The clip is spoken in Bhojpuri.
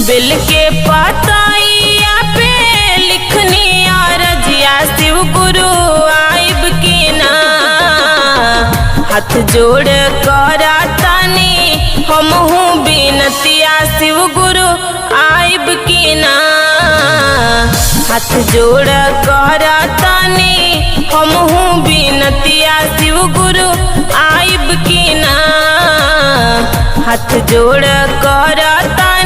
बिल के पताइया पे लिखनी रजिया शिव गुरु आइब की ना। हाथ जोड़ कर तानी हमहू बिनतिया शिव गुरु आइब की ना। हाथ जोड़ कर तानी हमहू बिनतिया शिव गुरु आइब की ना। हाथ जोड़ कर तानी